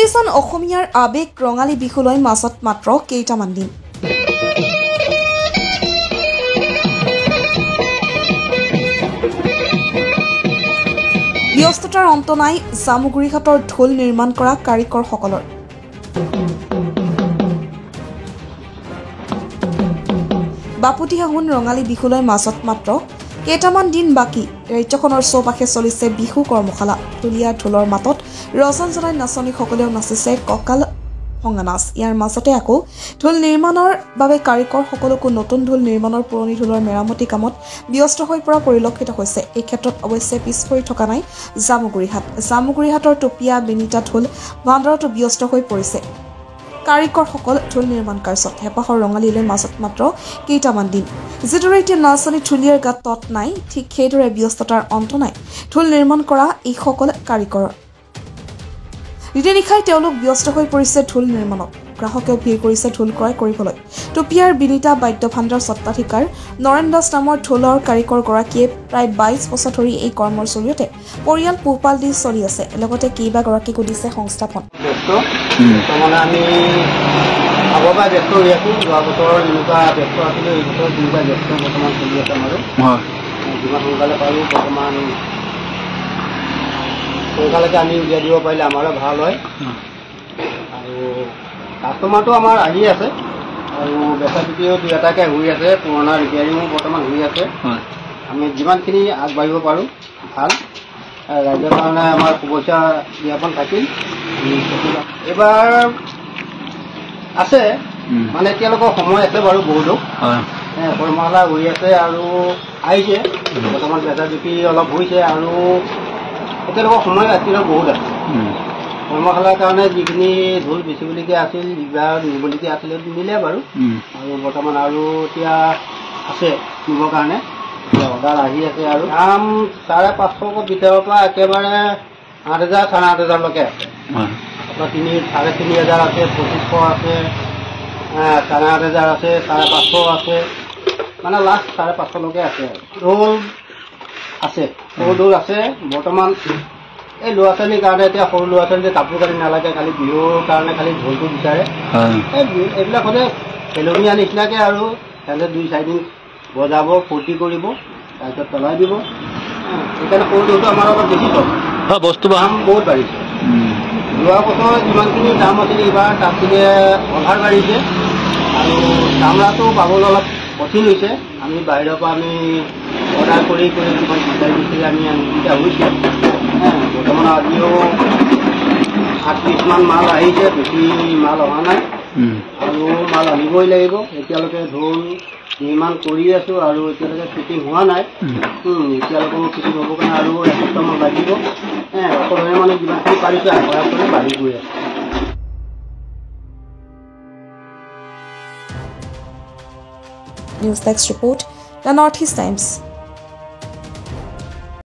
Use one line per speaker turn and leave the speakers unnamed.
প্ৰতিজন অসমীয়াৰ আবেগ ৰঙালী বিহুলৈ মাজত মাত্ৰ কেইটামান দিন। ব্যস্ততাৰ অন্ত নাই জামুগুৰিঘাটৰ ঢোল নিৰ্মাণ কৰা কাৰিকৰসকলৰ। বাপুতিসাহোন ৰঙালী বিহুলৈ মাজত মাত্ৰ কেইটামান দিন বাকী। ৰাজ্যখনৰ চৌপাশে চলিছে বিহু কৰ্মশালা। ঢুলীয়া ঢোলৰ মাতত ৰজন জনাই নাচনীসকলেও নাচিছে কঁকাল ভঙা নাচ। ইয়াৰ মাজতে আকৌ ঢোল নিৰ্মাণৰ বাবে কাৰিকৰসকলকো নতুন ঢোল নিৰ্মাণৰ পুৰণি ঢোলৰ মেৰামতি কামত ব্যস্ত হৈ পৰা পৰিলক্ষিত হৈছে। এই ক্ষেত্ৰত অৱশ্যে পিছ পৰি থকা নাই জামুগুৰিহাট। জামুগুৰিহাটৰ টুপিয়া বেনিতা ঢোল ভাণ্ডাৰতো ব্যস্ত হৈ পৰিছে কাৰিকৰসকল ঢোল নিৰ্মাণ কাৰ্যত। হেঁপাহৰ ৰঙালীলৈ মাজত মাত্ৰ কেইটামান দিন। যিদৰে এতিয়া নাচনী ঢুলীয়াৰ গাত তত নাই, ঠিক সেইদৰে ব্যস্ততাৰ অন্ত নাই ঢোল নিৰ্মাণ কৰা এইসকল কাৰিকৰৰ। নিশাই তেওঁলোক ব্যস্ত হৈ পৰিছে ঢোল নিৰ্মাণত। গ্ৰাহকেও ভিৰ কৰিছে ঢোল ক্ৰয় কৰিবলৈ। টুপিয়াৰ বিনিতা বাদ্য ভাণ্ডাৰ স্বত্বাধিকাৰ নৰেন দাস নামৰ ঢোলৰ কাৰিকৰগৰাকীয়ে প্ৰায় 22 বছৰ ধৰি এই কৰ্মৰ জৰিয়তে পৰিয়াল পোহপাল দি চলি আছে। লগতে কেইবাগৰাকীকো দিছে সংস্থাপন।
আমি আগৰপৰাই ব্যস্ত হৈ আছো। যোৱা বছৰ যেনেকুৱা ব্যস্ত আছিলোঁ, এই বছৰ যেনেকুৱা ব্যস্ত বৰ্তমান চলি আছে আমাৰো। যিমান সোনকালে পাৰোঁ বৰ্তমান সোনকালেকে আমি উলিয়াই দিব পাৰিলে আমাৰো ভাল হয়। আৰু কাষ্টমাৰটো আমাৰ আহি আছে আৰু বেচা বিক্ৰীও দুই এটাকৈ হৈ আছে। পুৰণা ৰিপেয়াৰিঙো বৰ্তমান হৈ আছে। আমি যিমানখিনি আগবাঢ়িব পাৰোঁ ভাল। ৰাইজৰ কাৰণে আমাৰ শুভেচ্ছা জ্ঞাপন থাকিল। এইবাৰ আছে মানে এতিয়ালৈকে সময় আছে বাৰু বহুতো কৰ্মশালা হৈ আছে আৰু আহিছে। বৰ্তমান বেচা বিক্ৰী অলপ হৈছে আৰু এতিয়ালৈকে সময় আছিল বহুত আছে। কৰ্মশালাৰ কাৰণে যিখিনি ঢোল বেচিবলগীয়া আছিল, যিবিলাক নিবলগীয়া আছিলে নিলে বাৰু। আৰু বৰ্তমান আৰু এতিয়া আছে নিবৰ কাৰণে অৰ্ডাৰ আহি আছে। আৰু দাম 550 ভিতৰৰ পৰা একেবাৰে 8,000 8,500লৈকে আছে। আপোনাৰ 3,500 আছে, 2500 আছে, 8,500 আছে, 550 আছে, মানে লাষ্ট 550লৈকে আছে। ঢোল আছে, সৰু ঢোল আছে বৰ্তমান। এই ল'ৰা ছোৱালীৰ কাৰণে এতিয়া সৰু ল'ৰা ছোৱালী কাপোৰ কানি নালাগে, খালি বিহুৰ কাৰণে খালি ঢোলটো বিচাৰে। এইবিলাক হ'লে খেলনীয়া নিচিনাকৈ আৰু সিহঁতে 2-4 দিন বজাব, ফূৰ্তি কৰিব, তাৰপিছত পেলাই দিব। সেইকাৰণে সৰু ঢোলটো আমাৰ অলপ বেছি চলে। বস্তু দাম বহুত বাঢ়িছে। যোৱা বছৰ যিমানখিনি দাম আছিলে এইবাৰ তাতকৈ অভাৰ বাঢ়িছে। আৰু চামৰাটো পাবলৈ অলপ কঠিন হৈছে। আমি বাহিৰৰ পৰা আমি অৰ্ডাৰ কৰি যিমান বিচাৰি দিছিলে আমি আনিবলগীয়া হৈছে। বৰ্তমান আজিও 8 পিছমান মাল আহিছে, বেছি মাল অহা নাই আৰু মাল আনিবই লাগিব। এতিয়ালৈকে ঢোল নিৰ্মাণ কৰি আছোঁ আৰু এতিয়ালৈকে ফিটিং হোৱা নাই। এতিয়ালৈকে ফিটিং হ'ব কাৰণে আৰু এসপ্তাহমান লাগিব। সকলোৱে মানে যিমানখিনি পাৰিছে আগবঢ়াই কৰি বাঢ়ি গৈ আছে।
News Desk report, The Northeast Times.